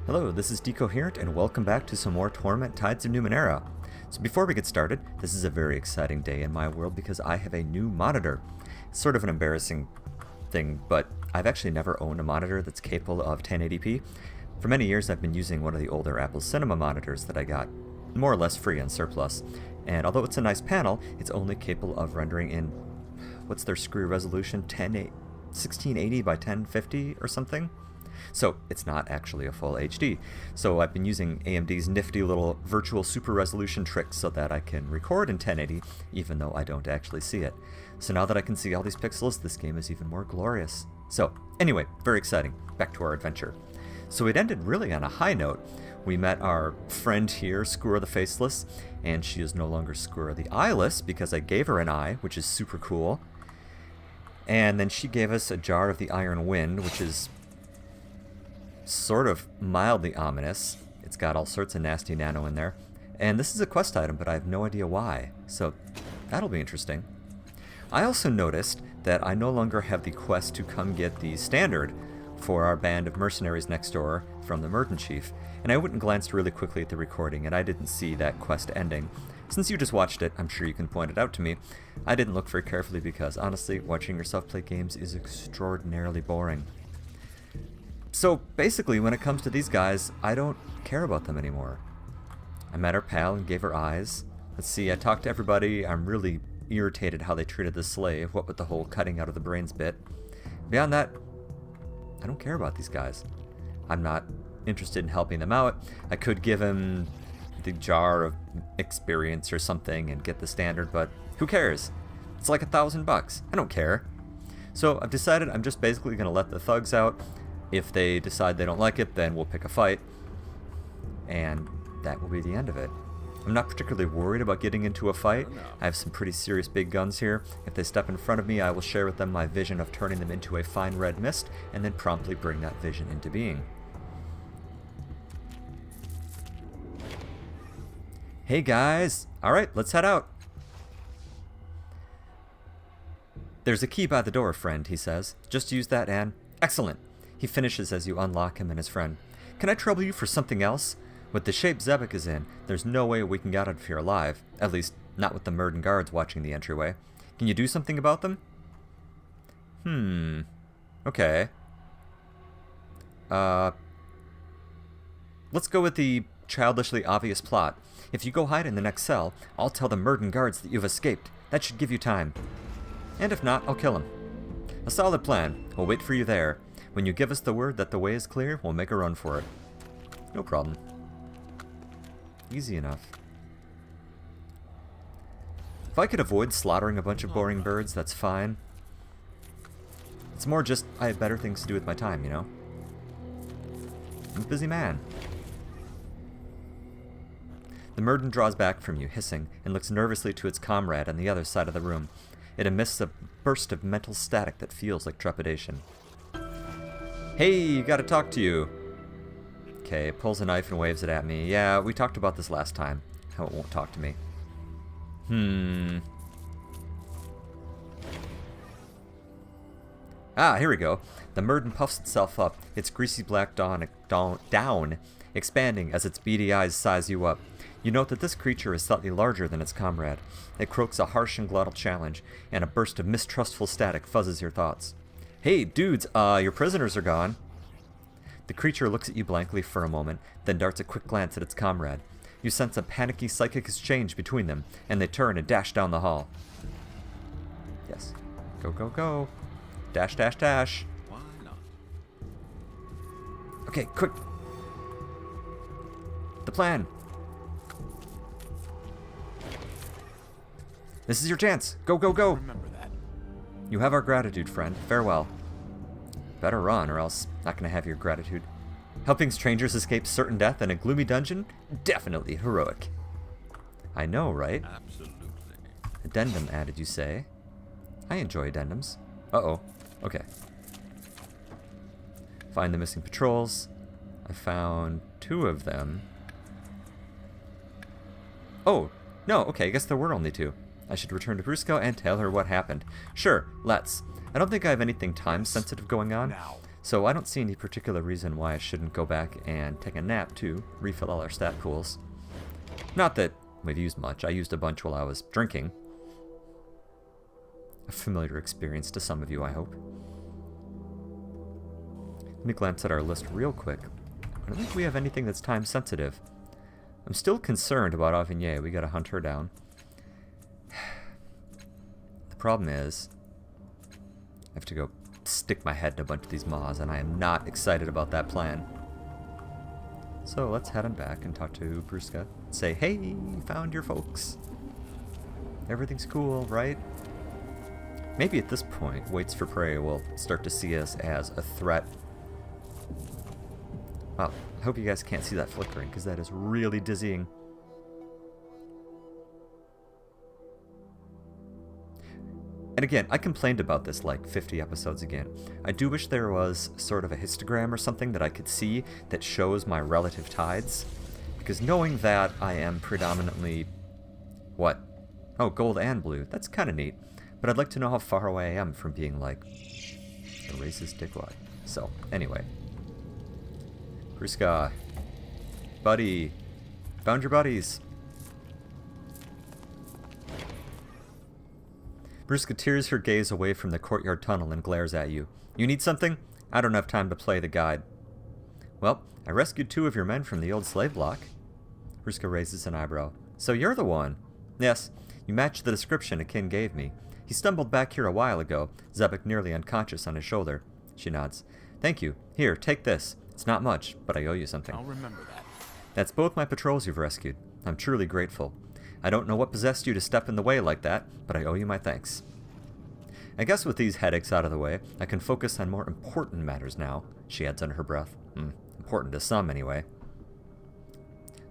Hello, this is Decoherent, and welcome back to some more Torment Tides of Numenera. So before we get started, this is a very exciting day in my world because I have a new monitor. It's sort of an embarrassing thing, but I've actually never owned a monitor that's capable of 1080p. For many years I've been using one of the older Apple Cinema monitors that I got more or less free on Surplus. And although it's a nice panel, it's only capable of rendering in, what's their screwy resolution, 1680 by 1050 or something? So it's not actually a full HD. So I've been using AMD's nifty little virtual super resolution trick so that I can record in 1080 even though I don't actually see it. So now that I can see all these pixels, this game is even more glorious. So anyway, very exciting. Back to our adventure. So it ended really on a high note. We met our friend here, Skura the Faceless, and she is no longer Skura the Eyeless because I gave her an eye, which is super cool. And then she gave us a jar of the Iron Wind, which is sort of mildly ominous. It's got all sorts of nasty nano in there. And this is a quest item, but I have no idea why. So that'll be interesting. I also noticed that I no longer have the quest to come get the standard for our band of mercenaries next door from the Merchant Chief. And I went and glanced really quickly at the recording, and I didn't see that quest ending. Since you just watched it, I'm sure you can point it out to me. I didn't look very carefully because, honestly, watching yourself play games is extraordinarily boring. So basically, when it comes to these guys, I don't care about them anymore. I met our pal and gave her eyes. Let's see, I talked to everybody. I'm really irritated how they treated the slave, what with the whole cutting out of the brains bit. Beyond that, I don't care about these guys. I'm not interested in helping them out. I could give him the jar of experience or something and get the standard, but who cares? It's like $1,000. I don't care. So I've decided I'm just basically going to let the thugs out. If they decide they don't like it, then we'll pick a fight. And that will be the end of it. I'm not particularly worried about getting into a fight. I have some pretty serious big guns here. If they step in front of me, I will share with them my vision of turning them into a fine red mist, and then promptly bring that vision into being. Hey guys! Alright, let's head out. There's a key by the door, friend, he says. Just use that and... Excellent! He finishes as you unlock him and his friend. Can I trouble you for something else? With the shape Zebek is in, there's no way we can get out of here alive. At least, not with the Murden guards watching the entryway. Can you do something about them? Okay. Let's go with the childishly obvious plot. If you go hide in the next cell, I'll tell the Murden guards that you've escaped. That should give you time. And if not, I'll kill him. A solid plan. We'll wait for you there. When you give us the word that the way is clear, we'll make a run for it. No problem. Easy enough. If I could avoid slaughtering a bunch of boring birds, that's fine. It's more just, I have better things to do with my time, you know? I'm a busy man. The Murden draws back from you, hissing, and looks nervously to its comrade on the other side of the room. It emits a burst of mental static that feels like trepidation. Hey, gotta talk to you. Okay, pulls a knife and waves it at me. Yeah, we talked about this last time. How it won't talk to me. Ah, here we go. The Murden puffs itself up, its greasy black down expanding as its beady eyes size you up. You note that this creature is slightly larger than its comrade. It croaks a harsh and glottal challenge, and a burst of mistrustful static fuzzes your thoughts. Hey, dudes, your prisoners are gone. The creature looks at you blankly for a moment, then darts a quick glance at its comrade. You sense a panicky psychic exchange between them, and they turn and dash down the hall. Yes. Go, go, go. Dash, dash, dash. Why not? Okay, quick. The plan. This is your chance. Go, go, go. Remember that. You have our gratitude, friend. Farewell. Better run, or else not gonna have your gratitude. Helping strangers escape certain death in a gloomy dungeon? Definitely heroic. I know, right? Absolutely. Addendum added, you say? I enjoy addendums. Uh-oh. Okay. Find the missing patrols. I found 2 of them. Oh, no, okay, I guess there were only 2. I should return to Brusco and tell her what happened. Sure, let's. I don't think I have anything time-sensitive going on. Now. So I don't see any particular reason why I shouldn't go back and take a nap to refill all our stat pools. Not that we've used much. I used a bunch while I was drinking. A familiar experience to some of you, I hope. Let me glance at our list real quick. I don't think we have anything that's time sensitive. I'm still concerned about Avignée. We gotta hunt her down. The problem is, I have to go stick my head in a bunch of these maws, and I am not excited about that plan. So let's head on back and talk to Bruska. Say, hey, found your folks. Everything's cool, right? Maybe at this point, Waits for Prey will start to see us as a threat. Wow, I hope you guys can't see that flickering, because that is really dizzying. And again, I complained about this like 50 episodes again. I do wish there was sort of a histogram or something that I could see that shows my relative tides. Because knowing that I am predominantly... what? Oh, gold and blue. That's kind of neat. But I'd like to know how far away I am from being like... a racist dickwad. So, anyway. Bruska. Buddy. Found your buddies. Bruska tears her gaze away from the courtyard tunnel and glares at you. You need something? I don't have time to play the guide. Well, I rescued 2 of your men from the old slave block. Bruska raises an eyebrow. So you're the one? Yes, you matched the description Akin gave me. He stumbled back here a while ago, Zebek nearly unconscious on his shoulder. She nods. Thank you. Here, take this. It's not much, but I owe you something. I'll remember that. That's both my patrols you've rescued. I'm truly grateful. I don't know what possessed you to step in the way like that, but I owe you my thanks. I guess with these headaches out of the way, I can focus on more important matters now, she adds under her breath. Important to some, anyway.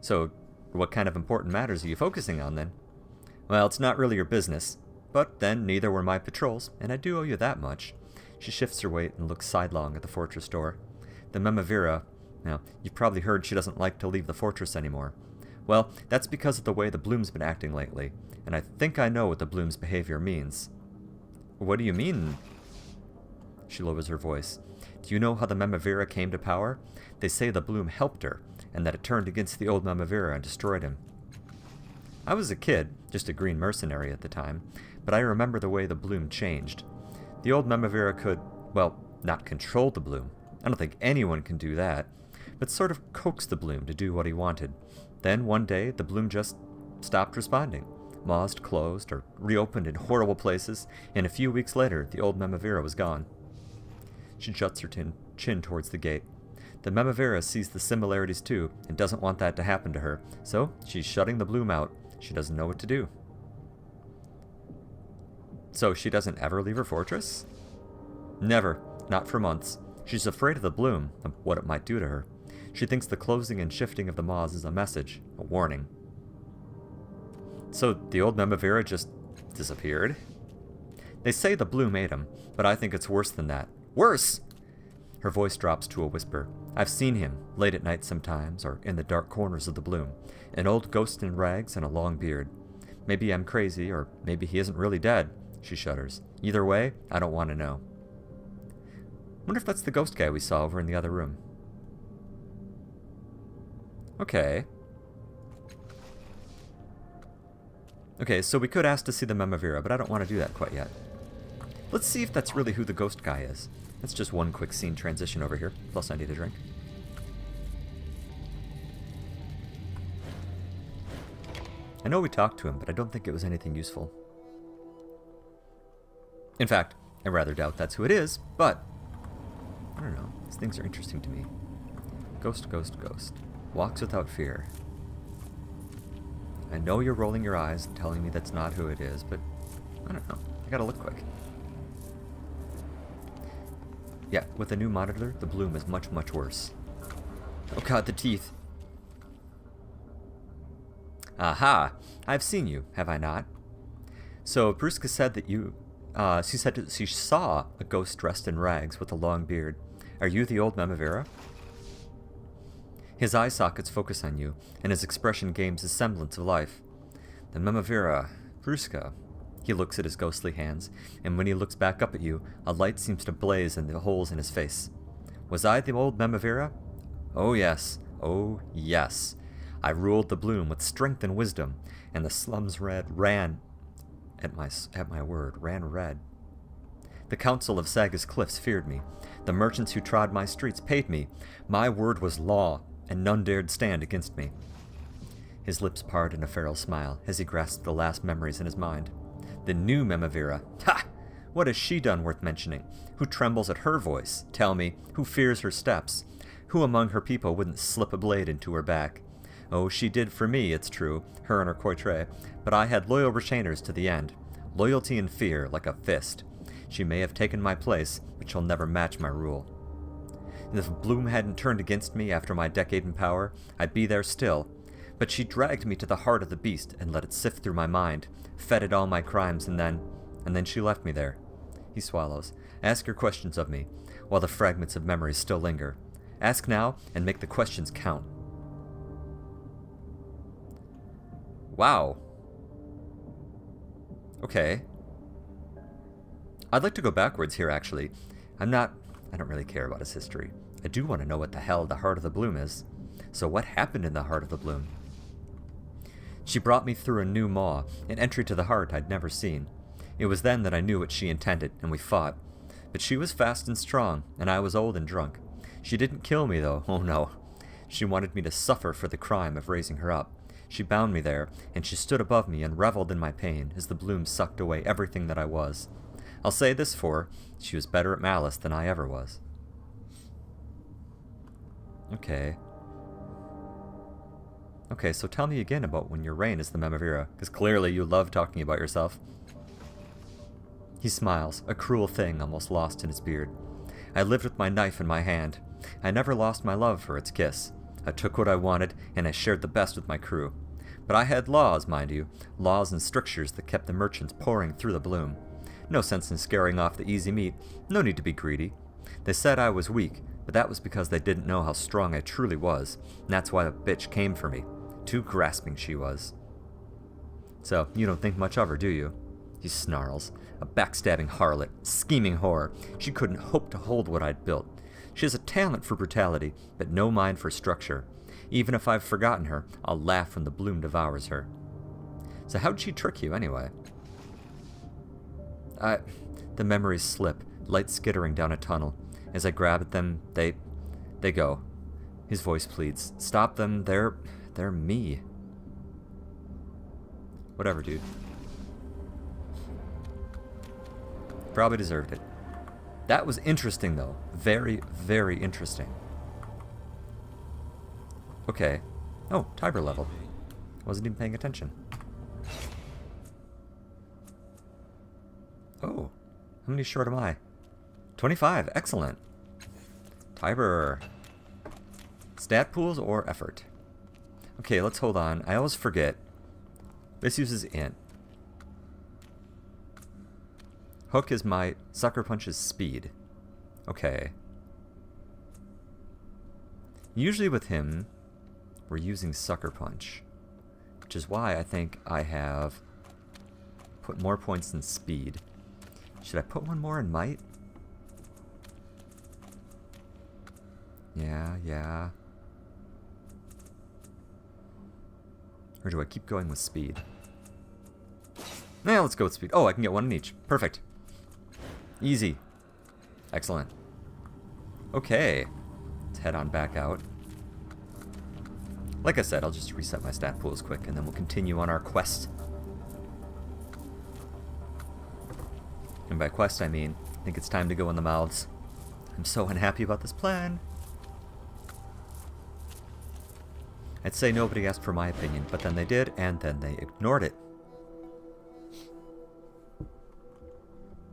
So, what kind of important matters are you focusing on, then? Well, it's not really your business, but then neither were my patrols, and I do owe you that much. She shifts her weight and looks sidelong at the fortress door. The Memavira, now, you've probably heard she doesn't like to leave the fortress anymore. Well, that's because of the way the Bloom's been acting lately, and I think I know what the Bloom's behavior means. What do you mean? She lowers her voice. Do you know how the Memavira came to power? They say the Bloom helped her, and that it turned against the old Memavira and destroyed him. I was a kid, just a green mercenary at the time, but I remember the way the Bloom changed. The old Memavira could, well, not control the Bloom. I don't think anyone can do that, but sort of coax the Bloom to do what he wanted. Then, one day, the Bloom just stopped responding. Maws closed or reopened in horrible places, and a few weeks later, the old Memavira was gone. She juts her chin towards the gate. The Memavira sees the similarities too, and doesn't want that to happen to her, so she's shutting the Bloom out. She doesn't know what to do. So she doesn't ever leave her fortress? Never. Not for months. She's afraid of the Bloom, of what it might do to her. She thinks the closing and shifting of the maws is a message, a warning. So the old Memavira just disappeared? They say the Bloom ate him, but I think it's worse than that. Worse! Her voice drops to a whisper. I've seen him, late at night sometimes, or in the dark corners of the Bloom. An old ghost in rags and a long beard. Maybe I'm crazy, or maybe he isn't really dead. She shudders. Either way, I don't want to know. Wonder if that's the ghost guy we saw over in the other room. Okay. Okay, so we could ask to see the Memavira, but I don't want to do that quite yet. Let's see if that's really who the ghost guy is. That's just one quick scene transition over here. Plus I need a drink. I know we talked to him, but I don't think it was anything useful. In fact, I rather doubt that's who it is, but... I don't know. These things are interesting to me. Ghost, ghost, ghost. Walks without fear. I know you're rolling your eyes and telling me that's not who it is, but I don't know. I gotta look quick. Yeah, with the new monitor, the Bloom is much, much worse. Oh god, the teeth. Aha! I've seen you, have I not? So, Bruska said that you... she said that she saw a ghost dressed in rags with a long beard. Are you the old Memavira? His eye sockets focus on you, and his expression gains a semblance of life. The Memavira, Bruska. He looks at his ghostly hands, and when he looks back up at you, a light seems to blaze in the holes in his face. Was I the old Memavira? Oh yes, oh yes. I ruled the bloom with strength and wisdom, and the slums ran at my word, ran red. The council of Saga's cliffs feared me. The merchants who trod my streets paid me. My word was law, and none dared stand against me. His lips parted in a feral smile as he grasped the last memories in his mind. The new Memavira. Ha! What has she done worth mentioning? Who trembles at her voice? Tell me, who fears her steps? Who among her people wouldn't slip a blade into her back? Oh, she did for me, it's true, her and her coitre, but I had loyal retainers to the end. Loyalty and fear, like a fist. She may have taken my place, but she'll never match my rule. And if Bloom hadn't turned against me after my decade in power, I'd be there still. But she dragged me to the heart of the beast and let it sift through my mind, fed it all my crimes, and then she left me there. He swallows. Ask your questions of me, while the fragments of memories still linger. Ask now, and make the questions count. Wow. Okay. I'd like to go backwards here, actually. I don't really care about his history. I do want to know what the hell the Heart of the Bloom is. So what happened in the Heart of the Bloom? She brought me through a new maw, an entry to the heart I'd never seen. It was then that I knew what she intended, and we fought. But she was fast and strong, and I was old and drunk. She didn't kill me, though, oh no. She wanted me to suffer for the crime of raising her up. She bound me there, and she stood above me and reveled in my pain as the bloom sucked away everything that I was. I'll say this for her, she was better at malice than I ever was. Okay, so tell me again about when your reign is the Memavira, because clearly you love talking about yourself. He smiles, a cruel thing almost lost in his beard. I lived with my knife in my hand. I never lost my love for its kiss. I took what I wanted, and I shared the best with my crew. But I had laws, mind you, laws and strictures that kept the merchants pouring through the bloom. No sense in scaring off the easy meat, no need to be greedy. They said I was weak, but that was because they didn't know how strong I truly was, and that's why the bitch came for me. Too grasping she was. So, you don't think much of her, do you? He snarls. A backstabbing harlot, scheming whore. She couldn't hope to hold what I'd built. She has a talent for brutality, but no mind for structure. Even if I've forgotten her, I'll laugh when the bloom devours her. So how'd she trick you, anyway? The memories slip, light skittering down a tunnel. As I grab at them, they go. His voice pleads. Stop them, they're me. Whatever, dude. Probably deserved it. That was interesting, though. Very, very interesting. Okay. Oh, Tiber level. Wasn't even paying attention. Oh. How many short am I? 25. Excellent. Tiber. Stat pools or effort? Okay, let's hold on. I always forget. This uses int. Hook is my Sucker Punch's speed. Okay. Usually with him, we're using Sucker Punch, which is why I think I have put more points in speed. Should I put one more in might? Yeah. Or do I keep going with speed? Nah, let's go with speed. Oh, I can get one in each. Perfect. Easy. Excellent. Okay. Let's head on back out. Like I said, I'll just reset my stat pools quick, and then we'll continue on our quest. And by quest, I mean, I think it's time to go in the mouths. I'm so unhappy about this plan. I'd say nobody asked for my opinion, but then they did, and then they ignored it.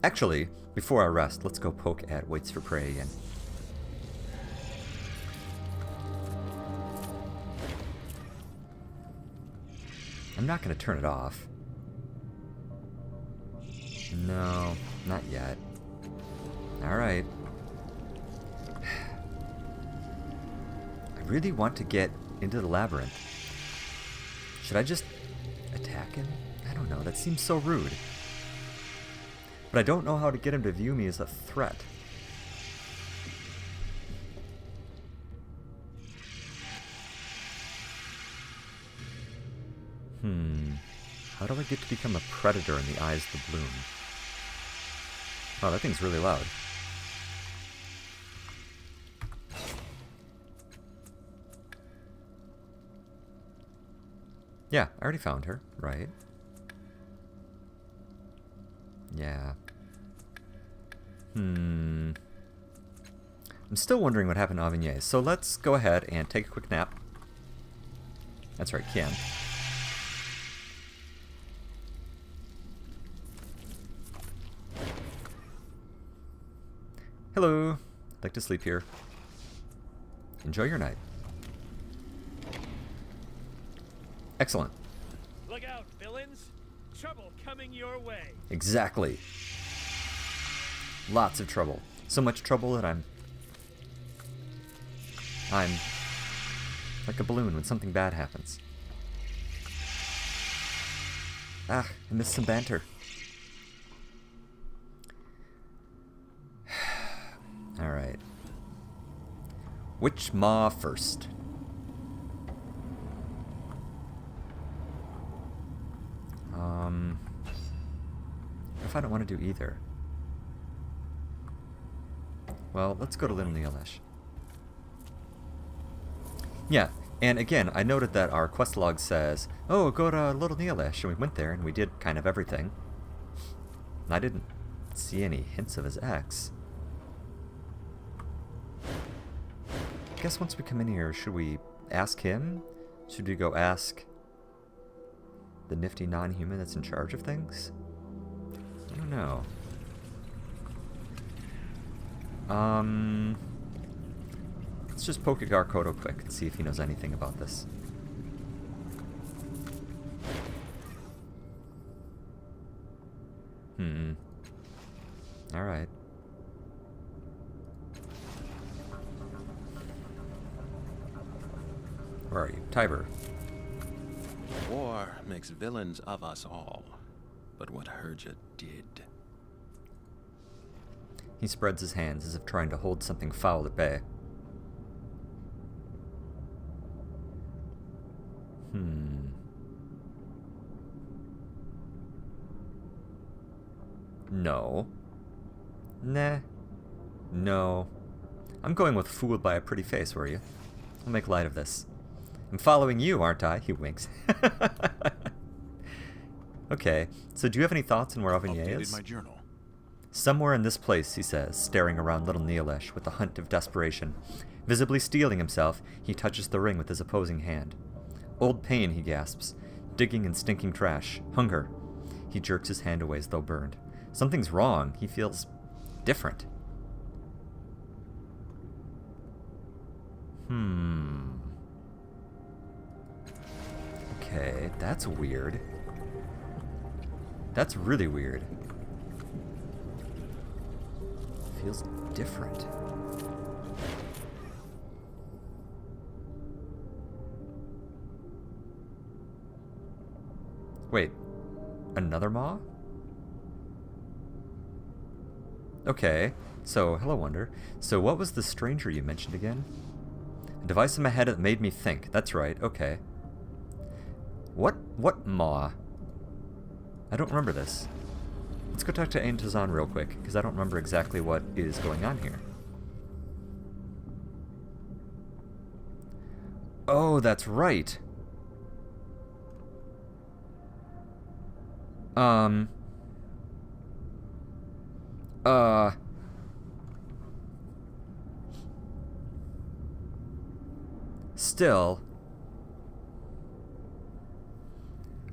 Actually, before I rest, let's go poke at Waits for Prey again. I'm not going to turn it off. No, not yet. Alright. I really want to get into the labyrinth. Should I just attack him? I don't know, that seems so rude. But I don't know how to get him to view me as a threat. How do I get to become a predator in the eyes of the bloom? Oh, that thing's really loud. Yeah, I already found her, right? Yeah. I'm still wondering what happened to Avignez, so let's go ahead and take a quick nap. That's right, Kian. Hello. I'd like to sleep here. Enjoy your night. Excellent. Look out, villains! Trouble coming your way. Exactly. Lots of trouble. So much trouble that I'm like a balloon when something bad happens. Ah, I missed some banter. Alright. Which maw first? If I don't want to do either. Well, let's go to Little Neelesh. Yeah, and again, I noted that our quest log says, oh, go to Little Neelesh, and we went there and we did kind of everything. And I didn't see any hints of his ex. I guess once we come in here, should we ask him? Should we go ask the nifty non-human that's in charge of things? I don't know. Let's just poke at Garkodo quick and see if he knows anything about this. Alright. Where are you? Tiber. War makes villains of us all, but what Herja did... He spreads his hands as if trying to hold something foul at bay. No. Nah. No. I'm going with fooled by a pretty face, were you? I'll make light of this. I'm following you, aren't I? He winks. Okay, so do you have any thoughts on where Avignez is? My journal. Somewhere in this place, he says, staring around Little Neelesh with a hunt of desperation. Visibly steeling himself, he touches the ring with his opposing hand. Old pain, he gasps. Digging and stinking trash. Hunger. He jerks his hand away as though burned. Something's wrong. He feels different. Okay, that's weird. That's really weird. Feels different. Wait, another maw? Okay, so, hello Wonder. So what was the stranger you mentioned again? A device in my head that made me think. That's right, okay. What maw? I don't remember this. Let's go talk to Ain Tazan real quick, because I don't remember exactly what is going on here. Oh, that's right. Still.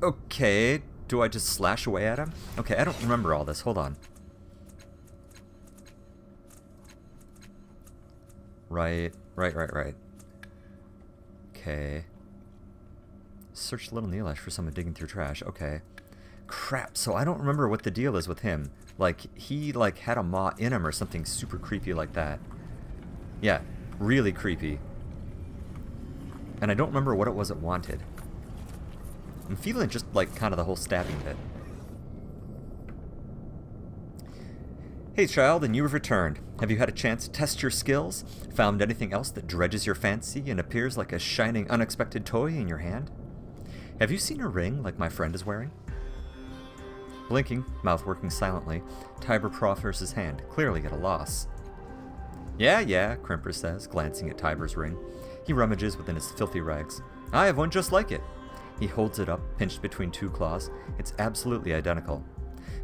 Okay, do I just slash away at him? Okay, I don't remember all this. Hold on. Right. Okay. Search Little Neelesh for someone digging through trash. Okay. Crap, so I don't remember what the deal is with him. Like, he, like, had a maw in him or something super creepy like that. Yeah, really creepy. And I don't remember what it was it wanted. I'm feeling just, like, kind of the whole stabbing bit. Hey, child, and you have returned. Have you had a chance to test your skills? Found anything else that dredges your fancy and appears like a shining, unexpected toy in your hand? Have you seen a ring like my friend is wearing? Blinking, mouth working silently, Tiber proffers his hand, clearly at a loss. Yeah, Crimper says, glancing at Tiber's ring. He rummages within his filthy rags. I have one just like it. He holds it up, pinched between two claws. It's absolutely identical.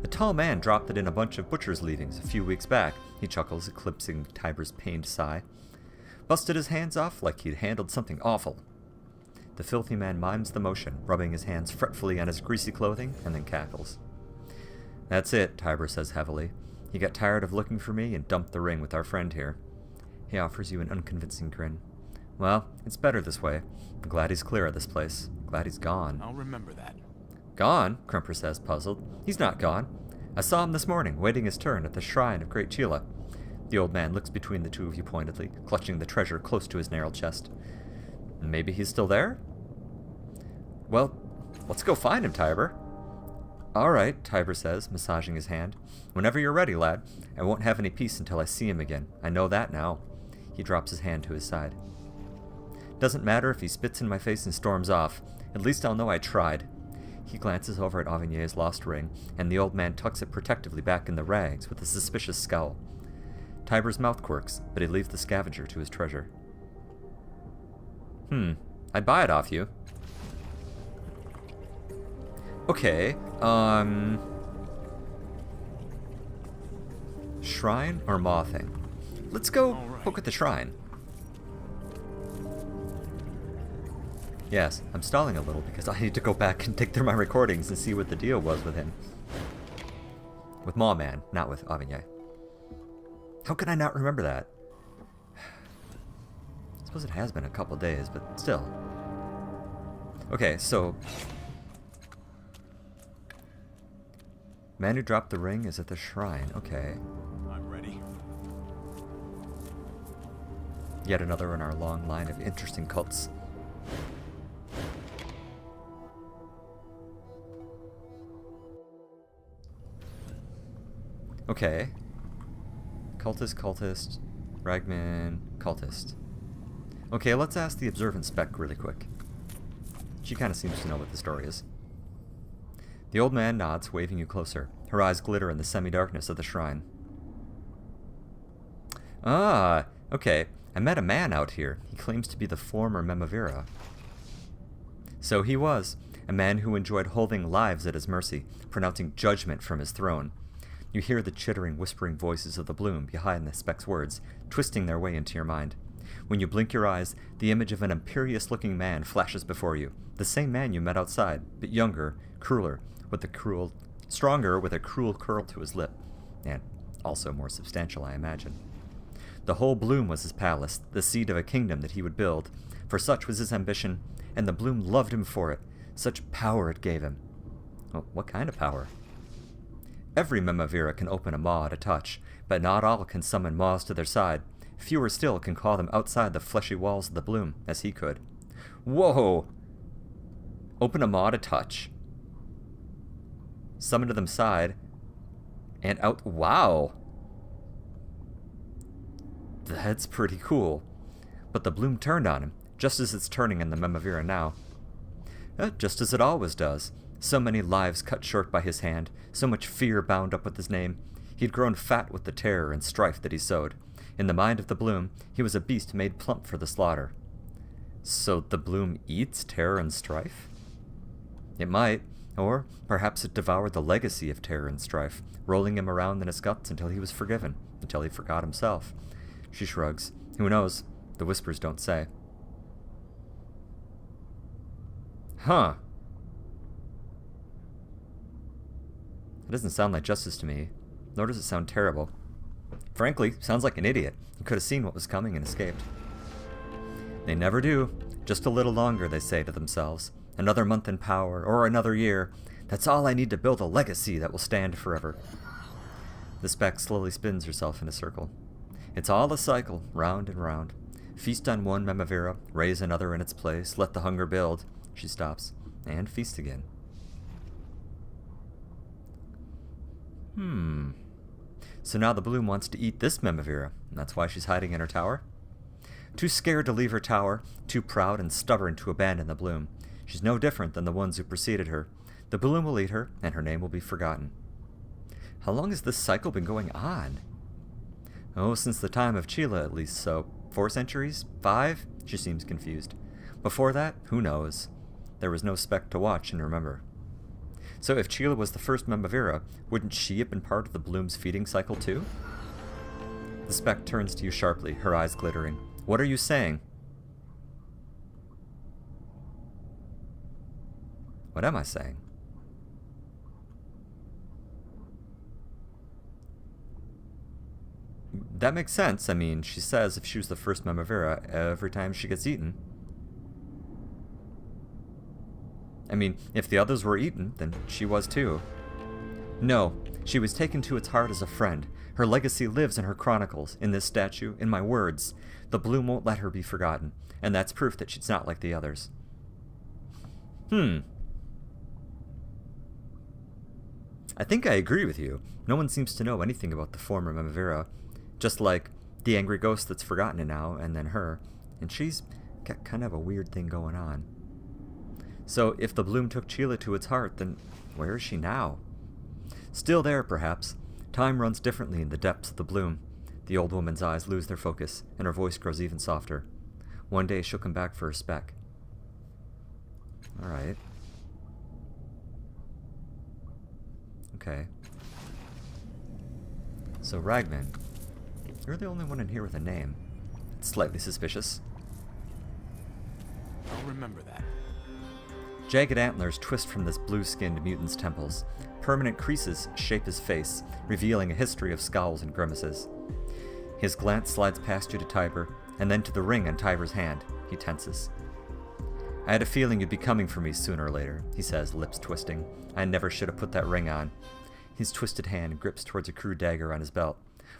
The tall man dropped it in a bunch of butcher's leavings a few weeks back, he chuckles, eclipsing Tiber's pained sigh. Busted his hands off like he'd handled something awful. The filthy man mimes the motion, rubbing his hands fretfully on his greasy clothing, and then cackles. That's it, Tiber says heavily. He got tired of looking for me and dumped the ring with our friend here. He offers you an unconvincing grin. Well, it's better this way. I'm glad he's clear of this place. Glad he's gone. I'll remember that. Gone? Crimper says, puzzled. He's not gone. I saw him this morning, waiting his turn at the shrine of Great Chila. The old man looks between the two of you pointedly, clutching the treasure close to his narrow chest. Maybe he's still there? Well, let's go find him, Tiber. All right, Tiber says, massaging his hand. Whenever you're ready, lad. I won't have any peace until I see him again. I know that now. He drops his hand to his side. Doesn't matter if he spits in my face and storms off. At least I'll know I tried. He glances over at Avignier's lost ring, and the old man tucks it protectively back in the rags with a suspicious scowl. Tiber's mouth quirks, but he leaves the scavenger to his treasure. I'd buy it off you. Okay, shrine or maw thing? Let's go poke at the shrine. Yes, I'm stalling a little because I need to go back and dig through my recordings and see what the deal was with him. With Mawman, not with Avignon. How can I not remember that? I suppose it has been a couple days, but still. Okay, so... Man who dropped the ring is at the shrine. Okay. I'm ready. Yet another in our long line of interesting cults. Okay. Cultist, Ragman, cultist. Okay, let's ask the observant spec really quick. She kind of seems to know what the story is. The old man nods, waving you closer. Her eyes glitter in the semi-darkness of the shrine. Ah, okay. I met a man out here. He claims to be the former Memavira. So he was. A man who enjoyed holding lives at his mercy, pronouncing judgment from his throne. You hear the chittering, whispering voices of the bloom behind the spec's words, twisting their way into your mind. When you blink your eyes, the image of an imperious-looking man flashes before you. The same man you met outside, but younger, crueler, stronger with a cruel curl to his lip. And also more substantial, I imagine. The whole bloom was his palace, the seat of a kingdom that he would build, for such was his ambition, and the bloom loved him for it. Such power it gave him. Oh, what kind of power? Every Memavira can open a maw at a touch, but not all can summon maws to their side. Fewer still can call them outside the fleshy walls of the bloom, as he could. Whoa! Open a maw at a touch. Summon to them side. And out. Wow! That's pretty cool. But the bloom turned on him, just as it's turning in the Memavira now. Just as it always does. So many lives cut short by his hand, so much fear bound up with his name. He'd grown fat with the terror and strife that he sowed. In the mind of the bloom, he was a beast made plump for the slaughter. So the bloom eats terror and strife? It might, or perhaps it devoured the legacy of terror and strife, rolling him around in its guts until he was forgiven, until he forgot himself. She shrugs. Who knows? The whispers don't say. Huh. It doesn't sound like justice to me, nor does it sound terrible. Frankly, sounds like an idiot. He could have seen what was coming and escaped. They never do. Just a little longer, they say to themselves. Another month in power, or another year. That's all I need to build a legacy that will stand forever. The spec slowly spins herself in a circle. It's all a cycle, round and round. Feast on one Memavira, raise another in its place, let the hunger build. She stops, and feast again. So now the bloom wants to eat this Memavira, and that's why she's hiding in her tower? Too scared to leave her tower, too proud and stubborn to abandon the bloom, She's no different than the ones who preceded her. The bloom will eat her, and her name will be forgotten. How long has this cycle been going on? Oh, since the time of Chila, at least, so 4 centuries? 5? She seems confused. Before that, who knows? There was no spec to watch and remember. So if Chila was the first Memavira, wouldn't she have been part of the bloom's feeding cycle too? The spec turns to you sharply, her eyes glittering. What are you saying? What am I saying? That makes sense. I mean, she says if she was the first Memavira every time she gets eaten. I mean, if the others were eaten, then she was too. No, she was taken to its heart as a friend. Her legacy lives in her chronicles, in this statue, in my words. The bloom won't let her be forgotten, and that's proof that she's not like the others. I think I agree with you. No one seems to know anything about the former Memavira. Just like the angry ghost that's forgotten it now, and then her. And she's got kind of a weird thing going on. So if the bloom took Chila to its heart, then where is she now? Still there, perhaps. Time runs differently in the depths of the bloom. The old woman's eyes lose their focus, and her voice grows even softer. One day she'll come back for her spec. Alright. Okay. So Ragman, you're the only one in here with a name. It's slightly suspicious. I'll remember that. Jagged antlers twist from this blue-skinned mutant's temples. Permanent creases shape his face, revealing a history of scowls and grimaces. His glance slides past you to Tiber, and then to the ring on Tiber's hand. He tenses. I had a feeling you'd be coming for me sooner or later, he says, lips twisting. I never should have put that ring on. His twisted hand grips towards a crude dagger on his belt.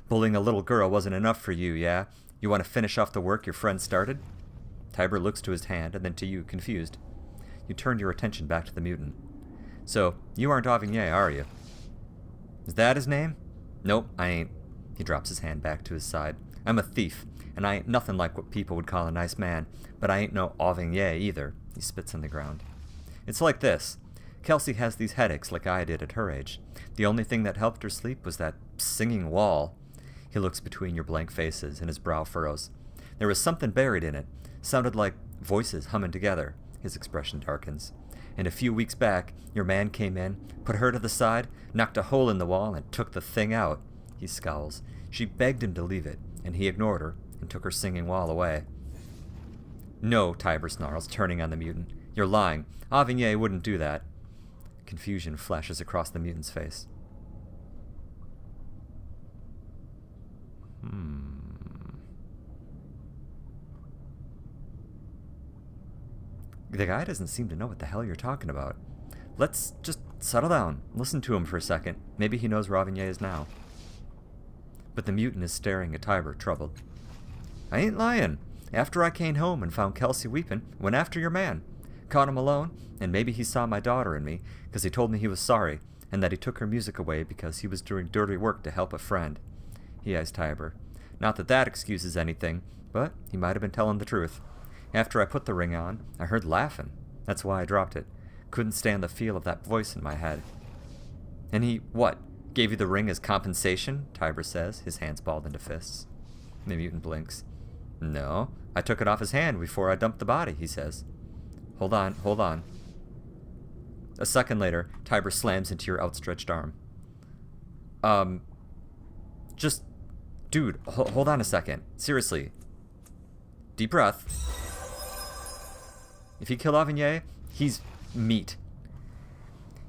Bullying a little girl wasn't enough for you, yeah? You want to finish off the work your friend started? Tiber looks to his hand and then to you, confused. You turn your attention back to the mutant. So, you aren't Avigne, are you? Is that his name? Nope, I ain't. He drops his hand back to his side. I'm a thief, and I ain't nothing like what people would call a nice man, but I ain't no Avigne either. He spits on the ground. It's like this. Kelsey has these headaches like I did at her age. The only thing that helped her sleep was that singing wall. He looks between your blank faces, and his brow furrows. There was something buried in it. Sounded like voices humming together. His expression darkens. And a few weeks back, your man came in, put her to the side, knocked a hole in the wall, and took the thing out. He scowls. She begged him to leave it, and he ignored her and took her singing wall away. No, Tiber snarls, turning on the mutant. You're lying. Avigne wouldn't do that. Confusion flashes across the mutant's face. The guy doesn't seem to know what the hell you're talking about. Let's just settle down. Listen to him for a second. Maybe he knows where Avigne is now. But the mutant is staring at Tiber, troubled. I ain't lying. After I came home and found Kelsey weeping, went after your man. Caught him alone, and maybe he saw my daughter in me, because he told me he was sorry, and that he took her music away because he was doing dirty work to help a friend. He eyes Tiber. Not that that excuses anything, but he might have been telling the truth. After I put the ring on, I heard laughing. That's why I dropped it. Couldn't stand the feel of that voice in my head. And he, what, gave you the ring as compensation? Tiber says, his hands balled into fists. The mutant blinks. No, I took it off his hand before I dumped the body, he says. Hold on. A second later, Tiber slams into your outstretched arm. Just, dude, hold on a second. Seriously. Deep breath. If you kill Avigne, he's meat.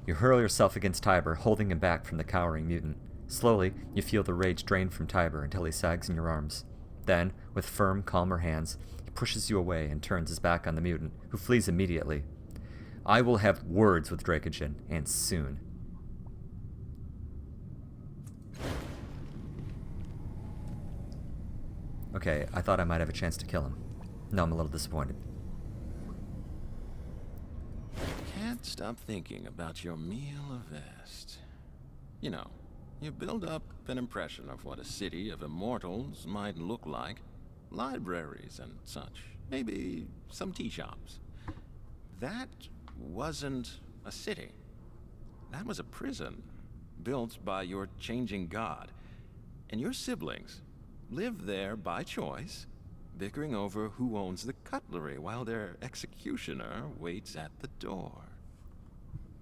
You hurl yourself against Tiber, holding him back from the cowering mutant. Slowly, you feel the rage drain from Tiber until he sags in your arms. Then, with firm, calmer hands, he pushes you away and turns his back on the mutant, who flees immediately. I will have words with Dracogen, and soon. Okay, I thought I might have a chance to kill him. No, I'm a little disappointed. Can't stop thinking about your meal vest. You know, you build up an impression of what a city of immortals might look like. Libraries and such. Maybe some tea shops. that wasn't a city. That was a prison, built by your changing god. And your siblings live there by choice, bickering over who owns the cutlery while their executioner waits at the door.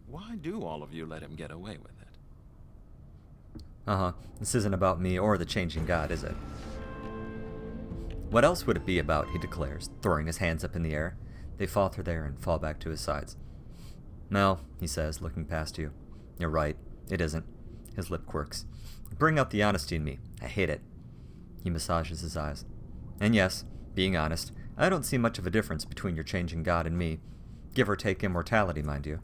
Why do all of you let him get away with it? Uh-huh. This isn't about me or the changing god, is it? What else would it be about, he declares, throwing his hands up in the air. They falter there and fall back to his sides. No, he says, looking past you. You're right. It isn't. His lip quirks. Bring out the honesty in me. I hate it. He massages his eyes. And yes, being honest, I don't see much of a difference between your changing god and me. Give or take immortality, mind you.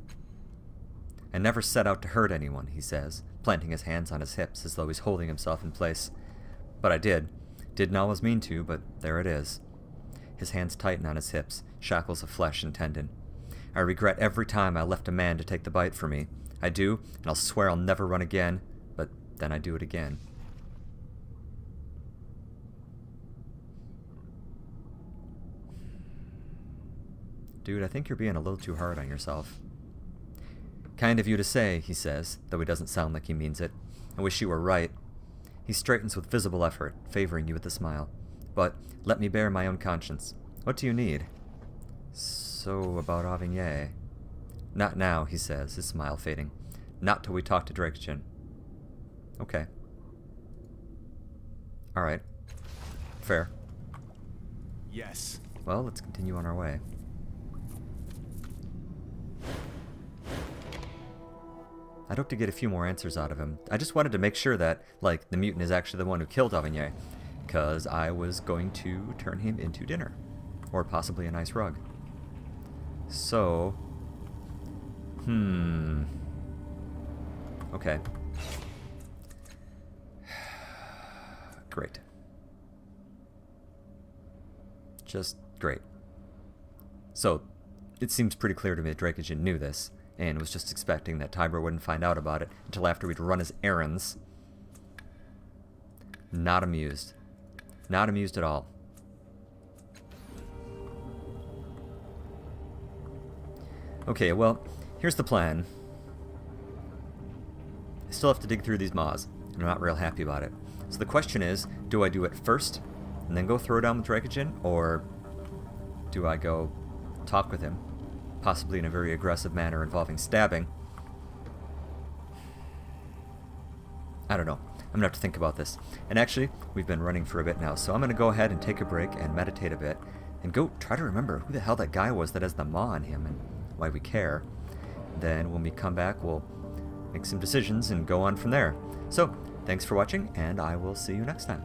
I never set out to hurt anyone, he says, planting his hands on his hips as though he's holding himself in place. But I did. Didn't always mean to, but there it is. His hands tighten on his hips, shackles of flesh and tendon. I regret every time I left a man to take the bite for me. I do, and I'll swear I'll never run again, but then I do it again. Dude, I think you're being a little too hard on yourself. Kind of you to say, he says, though he doesn't sound like he means it. I wish you were right. He straightens with visible effort, favoring you with a smile. But let me bear my own conscience. What do you need? So, about Avigne. Not now, he says, his smile fading. Not till we talk to Drakechen. Okay. Alright. Fair. Yes. Well, let's continue on our way. I'd hope to get a few more answers out of him. I just wanted to make sure that, like, the mutant is actually the one who killed Avigne, because I was going to turn him into dinner. Or possibly a nice rug. So... Okay. Great. Just great. So, it seems pretty clear to me that Drakechen knew this, and was just expecting that Tybur wouldn't find out about it until after we'd run his errands. Not amused. Not amused at all. Okay, well, here's the plan. I still have to dig through these maws, and I'm not real happy about it. So the question is, do I do it first, and then go throw down with Drakechen, or do I go talk with him? Possibly in a very aggressive manner involving stabbing. I don't know. I'm gonna have to think about this. And actually, we've been running for a bit now, so I'm gonna go ahead and take a break and meditate a bit, and go try to remember who the hell that guy was that has the maw on him and why we care. Then when we come back, we'll make some decisions and go on from there. So, thanks for watching, and I will see you next time.